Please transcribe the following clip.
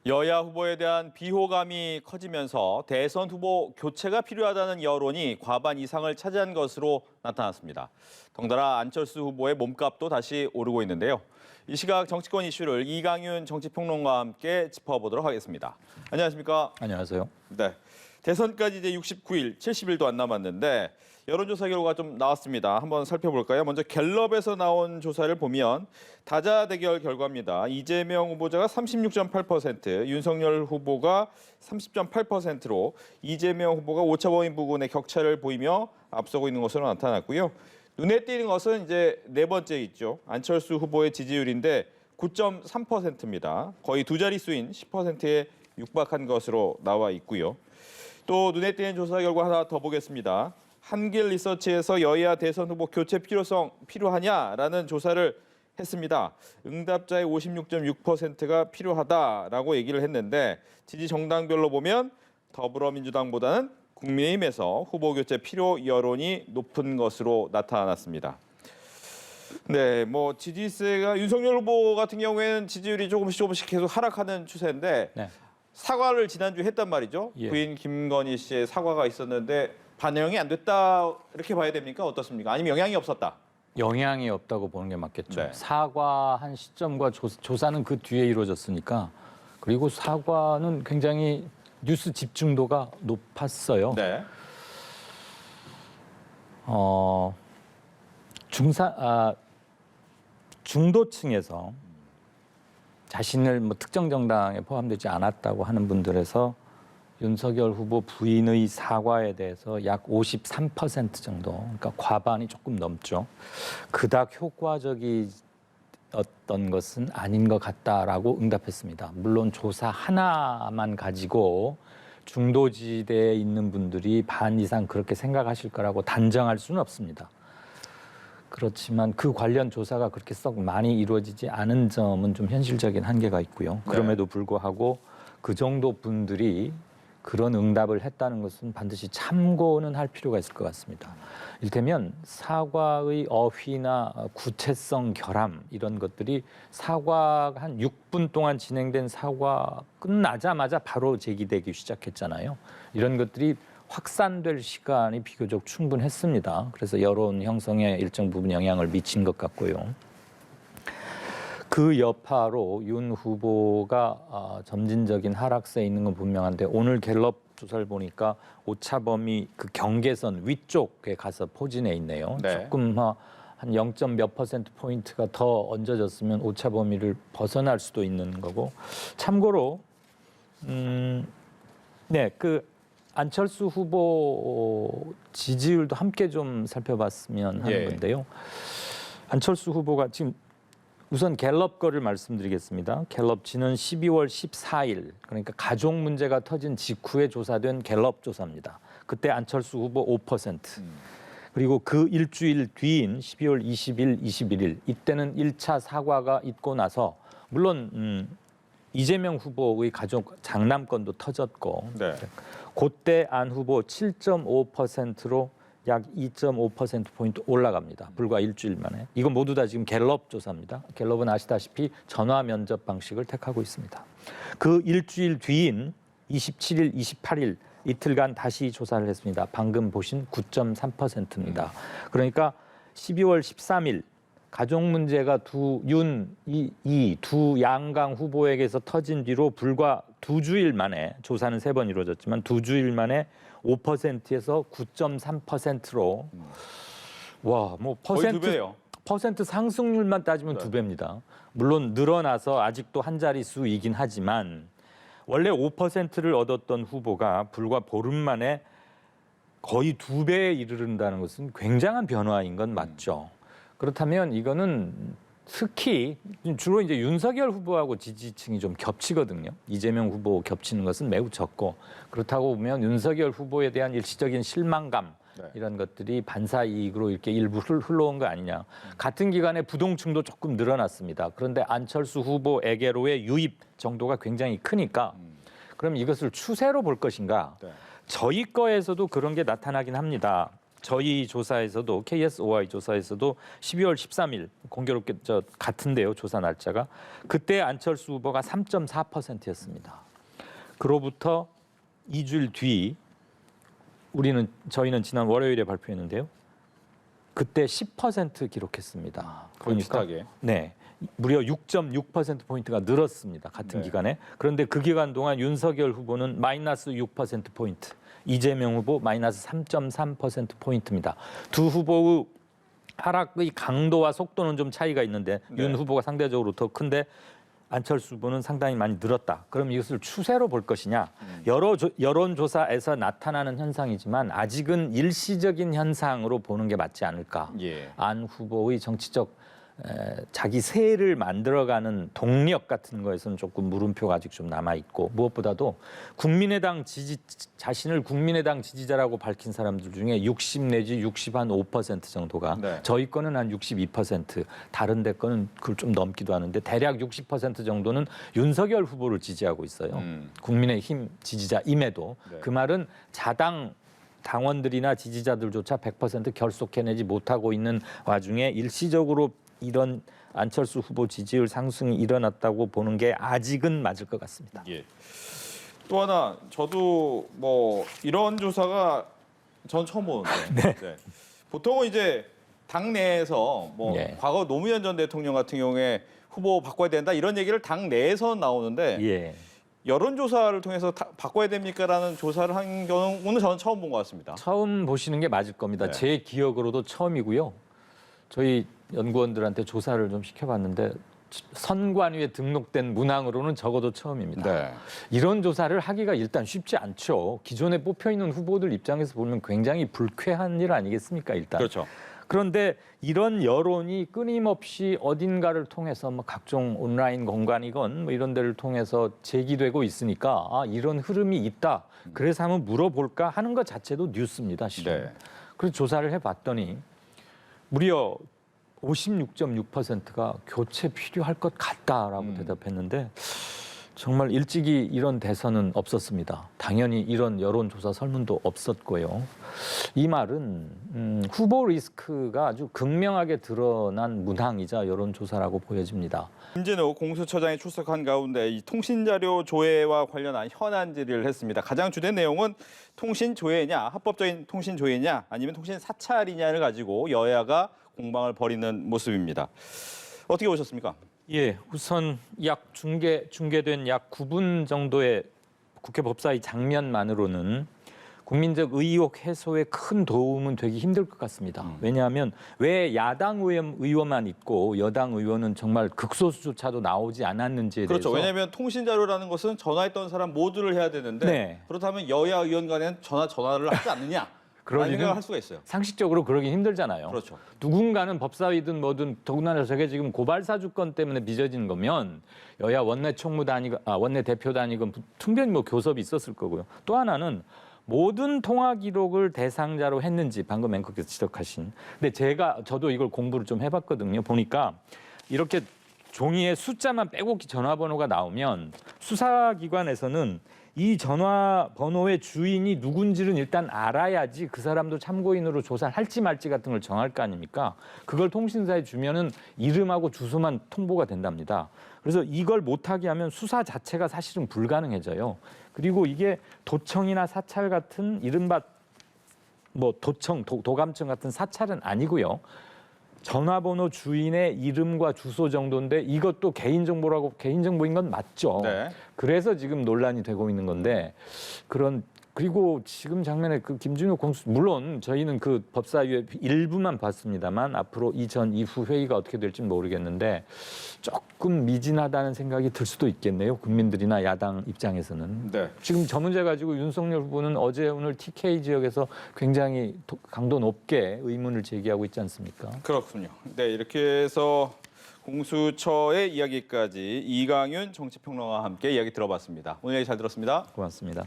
여야 후보에 대한 비호감이 커지면서 대선 후보 교체가 필요하다는 여론이 과반 이상을 차지한 것으로 나타났습니다. 덩달아 안철수 후보의 몸값도 다시 오르고 있는데요. 이 시각 정치권 이슈를 이강윤 정치평론가와 함께 짚어보도록 하겠습니다. 안녕하십니까? 안녕하세요. 네. 대선까지 이제 69일, 70일도 안 남았는데 여론조사 결과가 좀 나왔습니다. 한번 살펴볼까요? 먼저 갤럽에서 나온 조사를 보면 다자 대결 결과입니다. 이재명 후보자가 36.8%, 윤석열 후보가 30.8%로 이재명 후보가 오차범위 부근의 격차를 보이며 앞서고 있는 것으로 나타났고요. 눈에 띄는 것은 이제 네 번째 있죠. 안철수 후보의 지지율인데 9.3%입니다. 거의 두 자릿수인 10%에 육박한 것으로 나와 있고요. 또 눈에 띄는 조사 결과 하나 더 보겠습니다. 한길 리서치에서 여야 대선 후보 교체 필요성 필요하냐라는 조사를 했습니다. 응답자의 56.6%가 필요하다라고 얘기를 했는데 지지 정당별로 보면 더불어민주당보다는 국민의힘에서 후보 교체 필요 여론이 높은 것으로 나타났습니다. 네, 뭐 지지세가 윤석열 후보 같은 경우에는 지지율이 조금씩 계속 하락하는 추세인데 네. 사과를 지난주에 했단 말이죠. 예. 부인 김건희 씨의 사과가 있었는데 반영이 안 됐다 이렇게 봐야 됩니까? 어떻습니까? 아니면 영향이 없었다? 영향이 없다고 보는 게 맞겠죠. 네. 사과한 시점과 조사는 그 뒤에 이루어졌으니까. 그리고 사과는 굉장히 뉴스 집중도가 높았어요. 네. 중도층에서 자신을 뭐 특정 정당에 포함되지 않았다고 하는 분들에서 윤석열 후보 부인의 사과에 대해서 약 53% 정도, 그러니까 과반이 조금 넘죠. 그닥 효과적이었던 것은 아닌 것 같다라고 응답했습니다. 물론 조사 하나만 가지고 중도지대에 있는 분들이 반 이상 그렇게 생각하실 거라고 단정할 수는 없습니다. 그렇지만 그 관련 조사가 그렇게 썩 많이 이루어지지 않은 점은 좀 현실적인 한계가 있고요. 그럼에도 불구하고 그 정도 분들이 그런 응답을 했다는 것은 반드시 참고는 할 필요가 있을 것 같습니다. 이를테면 사과의 어휘나 구체성, 결함 이런 것들이 사과 한 6분 동안 진행된 사과 끝나자마자 바로 제기되기 시작했잖아요. 이런 것들이 확산될 시간이 비교적 충분했습니다. 그래서 여론 형성에 일정 부분 영향을 미친 것 같고요. 그 여파로 윤 후보가 점진적인 하락세에 있는 건 분명한데 오늘 갤럽 조사를 보니까 오차범위 그 경계선 위쪽에 가서 포진해 있네요. 네. 조금 한 0. 몇 퍼센트 포인트가 더 얹어졌으면 오차범위를 벗어날 수도 있는 거고. 참고로 그 안철수 후보 지지율도 함께 좀 살펴봤으면 하는 건데요. 안철수 후보가 지금 우선 갤럽 거를 말씀드리겠습니다. 갤럽 지난 12월 14일, 그러니까 가족 문제가 터진 직후에 조사된 갤럽 조사입니다. 그때 안철수 후보 5%. 그리고 그 일주일 뒤인 12월 20일, 21일, 이때는 1차 사과가 있고 나서 물론 이재명 후보의 가족 장남권도 터졌고 네. 그때 안 후보 7.5%로 약 2.5%포인트 올라갑니다. 불과 일주일 만에. 이건 모두 다 지금 갤럽 조사입니다. 갤럽은 아시다시피 전화 면접 방식을 택하고 있습니다. 그 일주일 뒤인 27일, 28일 이틀간 다시 조사를 했습니다. 방금 보신 9.3%입니다. 그러니까 12월 13일 가족 문제가 두 양강 후보에게서 터진 뒤로 불과 2주일 만에 조사는 3번 이루어졌지만 2주일 만에 5%에서 9.3%로 와, 뭐 거의 2배예요. 퍼센트 상승률만 따지면 네. 2배입니다. 물론 늘어나서 아직도 한 자릿수이긴 하지만 원래 5%를 얻었던 후보가 불과 보름 만에 거의 2배에 이르른다는 것은 굉장한 변화인 건 맞죠. 그렇다면 이거는 특히 주로 이제 윤석열 후보하고 지지층이 좀 겹치거든요. 이재명 후보 겹치는 것은 매우 적고 그렇다고 보면 윤석열 후보에 대한 일시적인 실망감 이런 것들이 반사 이익으로 이렇게 일부 흘러온 거 아니냐. 같은 기간에 부동층도 조금 늘어났습니다. 그런데 안철수 후보에게로의 유입 정도가 굉장히 크니까 그럼 이것을 추세로 볼 것인가? 저희 거에서도 그런 게 나타나긴 합니다. 저희 조사에서도 KSOI 조사에서도 12월 13일 공교롭게 같은데요. 조사 날짜가 그때 안철수 후보가 3.4%였습니다. 그로부터 2주일 뒤 저희는 지난 월요일에 발표했는데요. 그때 10% 기록했습니다. 거의 비슷하게. 네. 무려 6.6% 포인트가 늘었습니다. 같은 기간에. 그런데 그 기간 동안 윤석열 후보는 마이너스 6% 포인트, 이재명 후보 마이너스 3.3% 포인트입니다. 두 후보의 하락의 강도와 속도는 좀 차이가 있는데 윤 후보가 상대적으로 더 큰데 안철수 후보는 상당히 많이 늘었다. 그럼 이것을 추세로 볼 것이냐? 여론조사에서 나타나는 현상이지만 아직은 일시적인 현상으로 보는 게 맞지 않을까? 안 후보의 정치적 자기 세를 만들어가는 동력 같은 거에서는 조금 물음표가 아직 좀 남아 있고 무엇보다도 자신을 국민의당 지지자라고 밝힌 사람들 중에 60 내지 60한5% 정도가 저희 거는 한 62%, 다른 데 거는 그걸 좀 넘기도 하는데 대략 60% 정도는 윤석열 후보를 지지하고 있어요. 국민의힘 지지자임에도 그 말은 자당 당원들이나 지지자들조차 100% 결속해내지 못하고 있는 와중에 일시적으로 이런 안철수 후보 지지율 상승이 일어났다고 보는 게 아직은 맞을 것 같습니다. 또 하나 저도 뭐 이런 조사가 전 처음 보는데 보통은 이제 당 내에서 뭐 과거 노무현 전 대통령 같은 경우에 후보 바꿔야 된다 이런 얘기를 당 내에서 나오는데 여론조사를 통해서 바꿔야 됩니까라는 조사를 한 경우는 저는 처음 본 것 같습니다. 처음 보시는 게 맞을 겁니다. 제 기억으로도 처음이고요. 저희 연구원들한테 조사를 좀 시켜봤는데 선관위에 등록된 문항으로는 적어도 처음입니다. 이런 조사를 하기가 일단 쉽지 않죠. 기존에 뽑혀있는 후보들 입장에서 보면 굉장히 불쾌한 일 아니겠습니까? 일단. 그렇죠. 그런데 이런 여론이 끊임없이 어딘가를 통해서 뭐 각종 온라인 공간이건 뭐 이런 데를 통해서 제기되고 있으니까 이런 흐름이 있다. 그래서 한번 물어볼까 하는 것 자체도 뉴스입니다. 실은. 그래서 조사를 해봤더니 무려 56.6%가 교체 필요할 것 같다라고 대답했는데 정말 일찍이 이런 대선은 없었습니다. 당연히 이런 여론조사 설문도 없었고요. 이 말은 후보 리스크가 아주 극명하게 드러난 문항이자 여론조사라고 보여집니다. 김진욱 공수처장이 출석한 가운데 이 통신자료 조회와 관련한 현안 질의를 했습니다. 가장 주된 내용은 통신 조회냐, 합법적인 통신 조회냐, 아니면 통신 사찰이냐를 가지고 여야가 공방을 벌이는 모습입니다. 어떻게 보셨습니까? 우선 중계된 약 9분 정도의 국회 법사위 장면만으로는 국민적 의혹 해소에 큰 도움은 되기 힘들 것 같습니다. 왜냐하면 왜 야당 의원만 있고 여당 의원은 정말 극소수조차도 나오지 않았는지에 대해서. 그렇죠. 왜냐하면 통신 자료라는 것은 전화했던 사람 모두를 해야 되는데 그렇다면 여야 의원 간에는 전화를 하지 않느냐? 그런 생각을 할 수가 있어요. 상식적으로 그러긴 힘들잖아요. 그렇죠. 누군가는 법사위든 뭐든 더군다나 저게 지금 고발 사주권 때문에 빚어진 거면 여야 원내 원내 대표단이건 충분히 뭐 교섭이 있었을 거고요. 또 하나는 모든 통화 기록을 대상자로 했는지 방금 앵커께서 지적하신. 근데 저도 이걸 공부를 좀 해봤거든요. 보니까 이렇게 종이에 숫자만 빼곡히 전화번호가 나오면 수사기관에서는 이 전화번호의 주인이 누군지는 일단 알아야지 그 사람도 참고인으로 조사를 할지 말지 같은 걸 정할 거 아닙니까? 그걸 통신사에 주면은 이름하고 주소만 통보가 된답니다. 그래서 이걸 못하게 하면 수사 자체가 사실은 불가능해져요. 그리고 이게 도청이나 사찰 같은 이른바 뭐 도감청 같은 사찰은 아니고요. 전화번호 주인의 이름과 주소 정도인데 이것도 개인정보인 건 맞죠. 그래서 지금 논란이 되고 있는 건데 그리고 지금 장면에 그 김진욱 공수 물론 저희는 그 법사위의 일부만 봤습니다만 앞으로 이후 회의가 어떻게 될지 모르겠는데 조금 미진하다는 생각이 들 수도 있겠네요. 국민들이나 야당 입장에서는. 지금 저 문제 가지고 윤석열 후보는 어제 오늘 TK 지역에서 굉장히 강도 높게 의문을 제기하고 있지 않습니까? 그렇군요. 이렇게 해서 공수처의 이야기까지 이강윤 정치평론가와 함께 이야기 들어봤습니다. 오늘 얘기 잘 들었습니다. 고맙습니다.